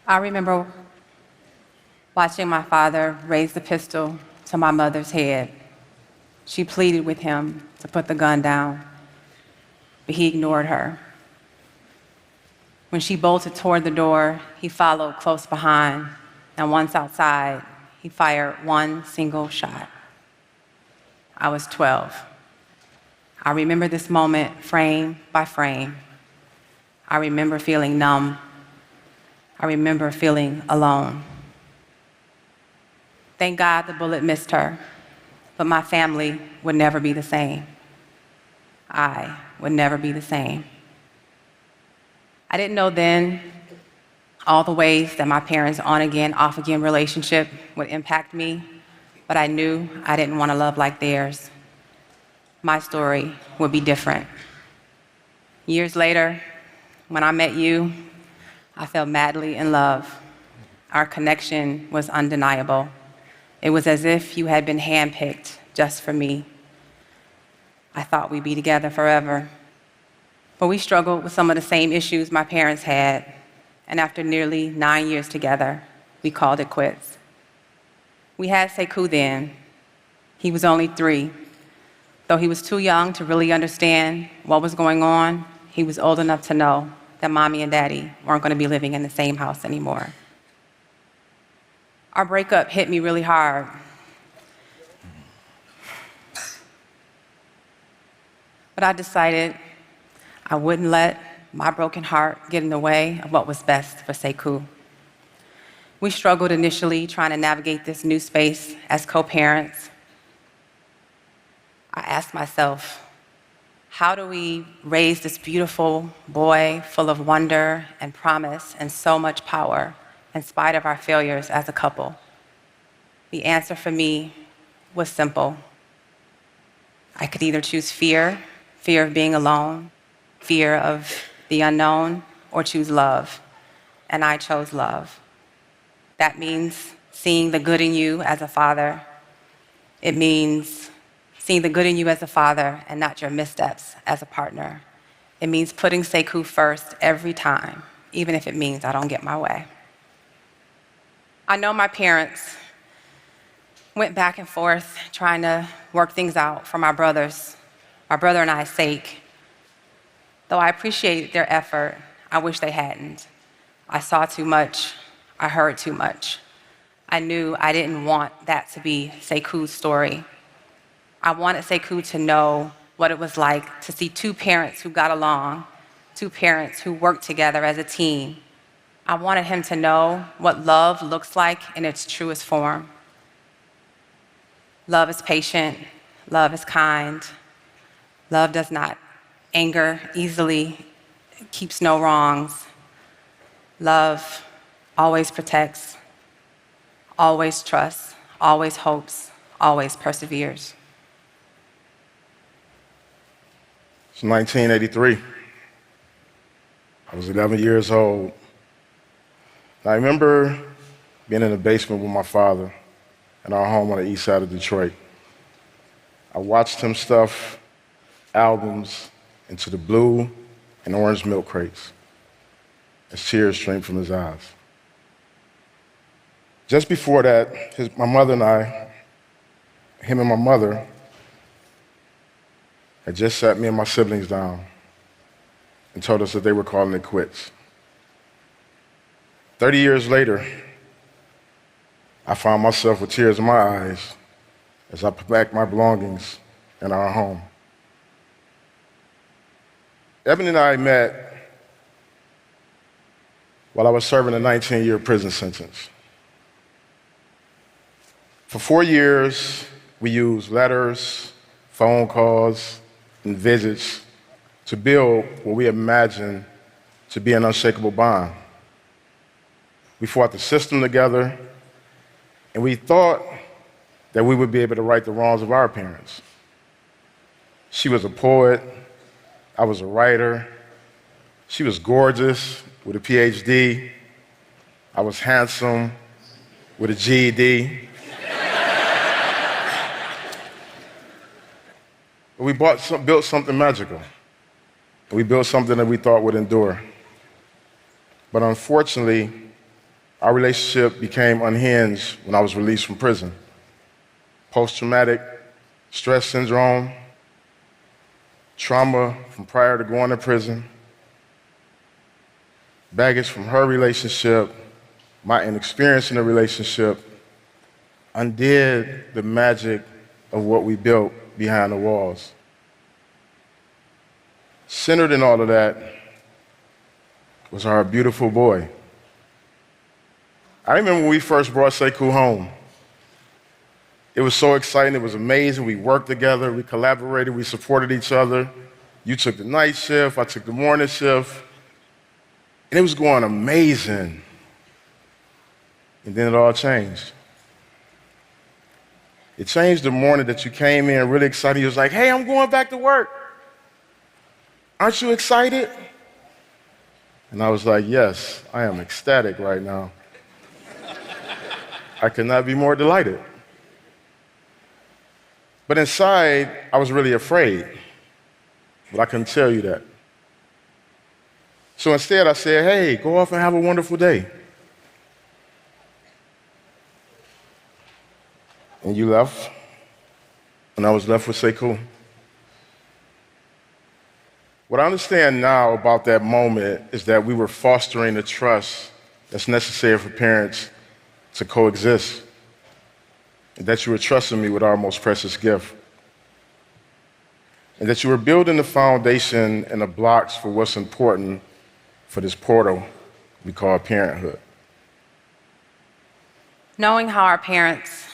I remember watching my father raise the pistol to my mother's head. She pleaded with him to put the gun down, but he ignored her. When she bolted toward the door, he followed close behind, and once outside, he fired one single shot. I was 12. I remember this moment frame by frame. I remember feeling numb. I remember feeling alone. Thank God the bullet missed her, but my family would never be the same. I would never be the same. I didn't know then all the ways that my parents' on-again, off-again relationship would impact me, but I knew I didn't want to love like theirs. My story would be different. Years later, when I met you, I fell madly in love. Our connection was undeniable. It was as if you had been handpicked just for me. I thought we'd be together forever. But we struggled with some of the same issues my parents had, and after nearly 9 years together, we called it quits. We had Sekou then. He was only 3. Though he was too young to really understand what was going on, he was old enough to know that Mommy and Daddy weren't going to be living in the same house anymore. Our breakup hit me really hard. But I decided I wouldn't let my broken heart get in the way of what was best for Sekou. We struggled initially trying to navigate this new space as co-parents. I asked myself, how do we raise this beautiful boy full of wonder and promise and so much power in spite of our failures as a couple? The answer for me was simple. I could either choose fear of being alone, fear of the unknown, or choose love. And I chose love. That means seeing the good in you as a father. It means seeing the good in you as a father and not your missteps as a partner. It means putting Sekou first every time, even if it means I don't get my way. I know my parents went back and forth trying to work things out for my brother and I's sake. Though I appreciate their effort, I wish they hadn't. I saw too much. I heard too much. I knew I didn't want that to be Sekou's story. I wanted Sekou to know what it was like to see 2 parents who got along, 2 parents who worked together as a team. I wanted him to know what love looks like in its truest form. Love is patient. Love is kind. Love does not anger easily, keeps no wrongs. Love always protects, always trusts, always hopes, always perseveres. It's 1983. I was 11 years old. I remember being in the basement with my father in our home on the east side of Detroit. I watched him stuff albums into the blue and orange milk crates as tears streamed from his eyes. Just before that, my mother and I, him and my mother, had just sat me and my siblings down and told us that they were calling it quits. 30 years later, I found myself with tears in my eyes as I put back my belongings in our home. Ebony and I met while I was serving a 19-year prison sentence. For 4 years, we used letters, phone calls, and visits to build what we imagined to be an unshakable bond. We fought the system together, and we thought that we would be able to right the wrongs of our parents. She was a poet, I was a writer. She was gorgeous with a PhD. I was handsome with a GED. But we built something magical. We built something that we thought would endure. But unfortunately, Our relationship became unhinged when I was released from prison. Post-traumatic stress syndrome, trauma from prior to going to prison, baggage from her relationship, my inexperience in the relationship, undid the magic of what we built behind the walls. Centered in all of that was our beautiful boy. I remember when we first brought Sekou home. It was so exciting, it was amazing. We worked together, we collaborated, we supported each other. You took the night shift, I took the morning shift. And it was going amazing. And then it all changed. It changed the morning that you came in really excited. You was like, hey, I'm going back to work. Aren't you excited? And I was like, yes, I am ecstatic right now. I could not be more delighted. But inside, I was really afraid. But I couldn't tell you that. So instead, I said, hey, go off and have a wonderful day. And you left, and I was left with Sekou. What I understand now about that moment is that we were fostering the trust that's necessary for parents to coexist, and that you were trusting me with our most precious gift, and that you were building the foundation and the blocks for what's important for this portal we call parenthood. Knowing how our parents'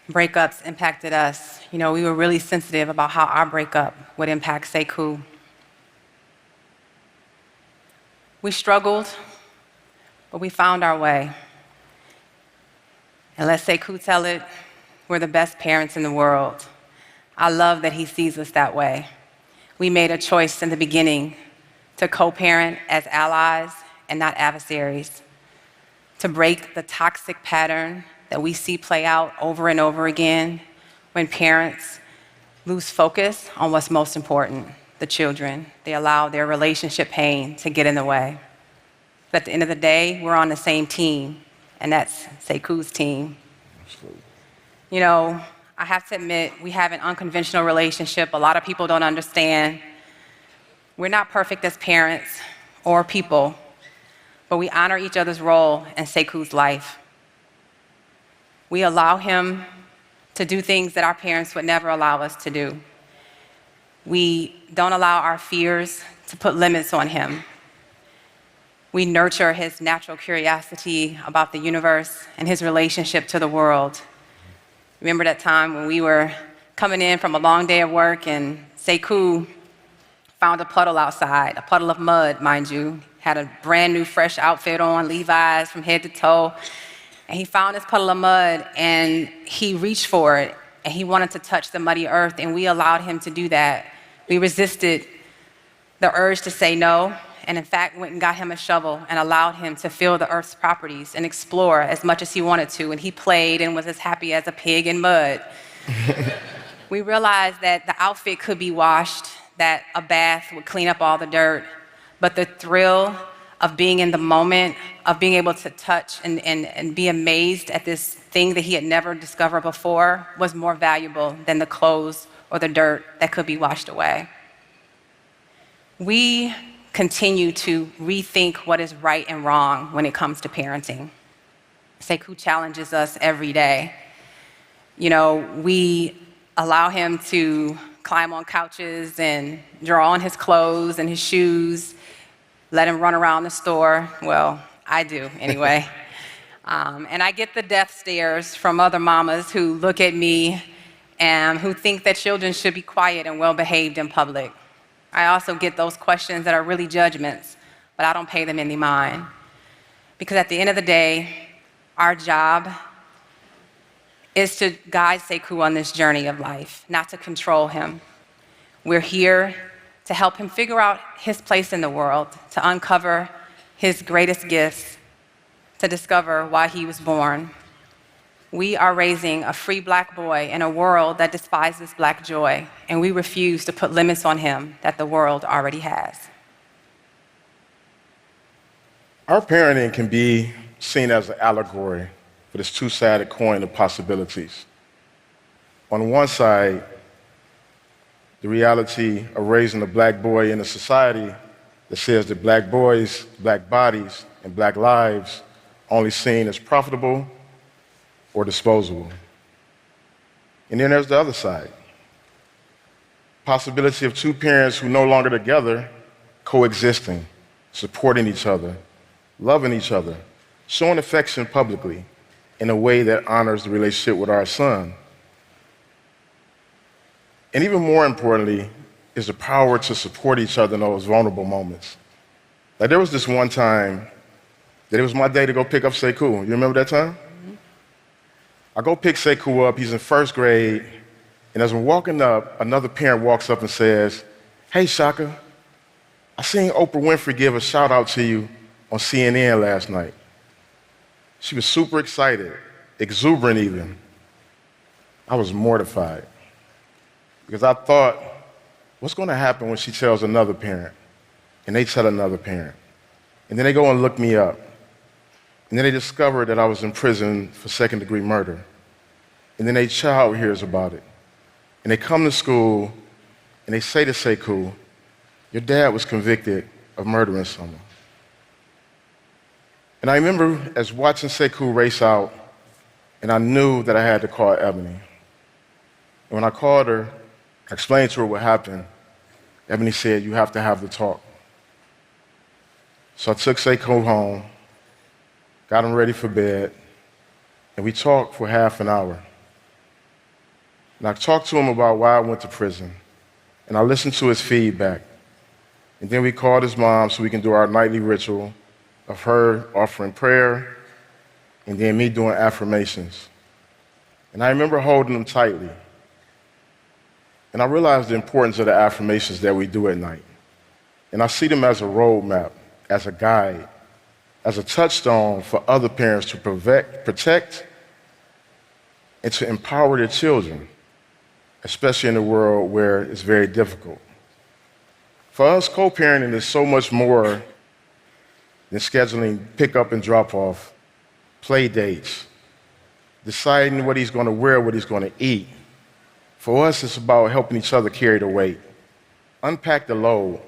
breakups impacted us, we were really sensitive about how our breakup would impact Sekou. We struggled, but we found our way. And let Sekou tell it, we're the best parents in the world. I love that he sees us that way. We made a choice in the beginning to co-parent as allies and not adversaries, to break the toxic pattern that we see play out over and over again when parents lose focus on what's most important, the children. They allow their relationship pain to get in the way. But at the end of the day, we're on the same team, and that's Sekou's team. Absolutely. I have to admit, we have an unconventional relationship. A lot of people don't understand. We're not perfect as parents or people, but we honor each other's role in Sekou's life. We allow him to do things that our parents would never allow us to do. We don't allow our fears to put limits on him. We nurture his natural curiosity about the universe and his relationship to the world. Remember that time when we were coming in from a long day of work and Sekou found a puddle outside, a puddle of mud, mind you, had a brand new fresh outfit on, Levi's from head to toe, and he found this puddle of mud and he reached for it and he wanted to touch the muddy earth, and we allowed him to do that. We resisted the urge to say no, and in fact went and got him a shovel and allowed him to feel the earth's properties and explore as much as he wanted to, and he played and was as happy as a pig in mud. We realized that the outfit could be washed, that a bath would clean up all the dirt, but the thrill of being in the moment, of being able to touch and be amazed at this thing that he had never discovered before was more valuable than the clothes or the dirt that could be washed away. We continue to rethink what is right and wrong when it comes to parenting. Sekou challenges us every day. We allow him to climb on couches and draw on his clothes and his shoes, let him run around the store. Well, I do anyway. And I get the death stares from other mamas who look at me and who think that children should be quiet and well-behaved in public. I also get those questions that are really judgments, but I don't pay them any mind. Because at the end of the day, our job is to guide Sekou on this journey of life, not to control him. We're here to help him figure out his place in the world, to uncover his greatest gifts, to discover why he was born. We are raising a free black boy in a world that despises black joy, and we refuse to put limits on him that the world already has. Our parenting can be seen as an allegory for this two-sided coin of possibilities. On one side, the reality of raising a black boy in a society that says that black boys, black bodies, and black lives are only seen as profitable or disposable. And then there's the other side. Possibility of two parents who no longer together, coexisting, supporting each other, loving each other, showing affection publicly in a way that honors the relationship with our son. And even more importantly, is the power to support each other in those vulnerable moments. Like there was this one time that it was my day to go pick up Sekou. You remember that time? I go pick Sekou up, he's in first grade, and as I'm walking up, another parent walks up and says, "Hey, Shaka, I seen Oprah Winfrey give a shout out to you on CNN last night." She was super excited, exuberant even. I was mortified because I thought, what's going to happen when she tells another parent and they tell another parent? And then they go and look me up. And then they discover that I was in prison for second-degree murder. And then their child hears about it. And they come to school and they say to Sekou, "Your dad was convicted of murdering someone." And I remember as watching Sekou race out, and I knew that I had to call Ebony. And when I called her, I explained to her what happened. Ebony said, "You have to have the talk." So I took Sekou home, got him ready for bed, and we talked for half an hour. And I talked to him about why I went to prison, and I listened to his feedback. And then we called his mom so we can do our nightly ritual of her offering prayer and then me doing affirmations. And I remember holding them tightly. And I realized the importance of the affirmations that we do at night. And I see them as a roadmap, as a guide, as a touchstone for other parents to protect, and to empower their children, especially in a world where it's very difficult. For us, co-parenting is so much more than scheduling pick-up and drop-off, play dates, deciding what he's going to wear, what he's going to eat. For us, it's about helping each other carry the weight, unpack the load,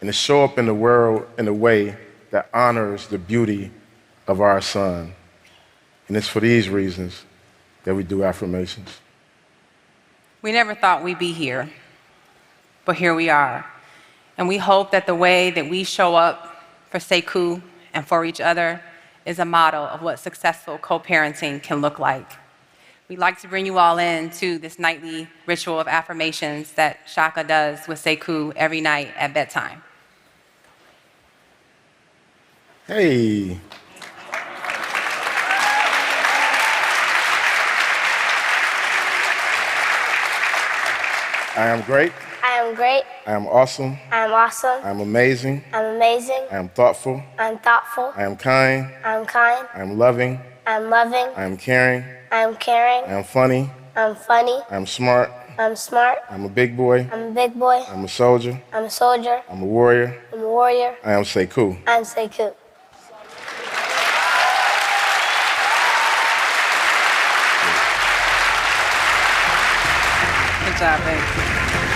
and to show up in the world in a way that honors the beauty of our son. And it's for these reasons that we do affirmations. We never thought we'd be here, but here we are. And we hope that the way that we show up for Sekou and for each other is a model of what successful co-parenting can look like. We'd like to bring you all in to this nightly ritual of affirmations that Shaka does with Sekou every night at bedtime. Hey. I am great. I am great. I am awesome. I am awesome. I am amazing. I'm amazing. I am thoughtful. I'm thoughtful. I am kind. I'm kind. I am loving. I'm loving. I am caring. I'm caring. I am funny. I'm funny. I am smart. I'm smart. I'm a big boy. I'm a big boy. I'm a soldier. I'm a soldier. I'm a warrior. I'm a warrior. I am Sekou. I'm Sekou. Good job, babe.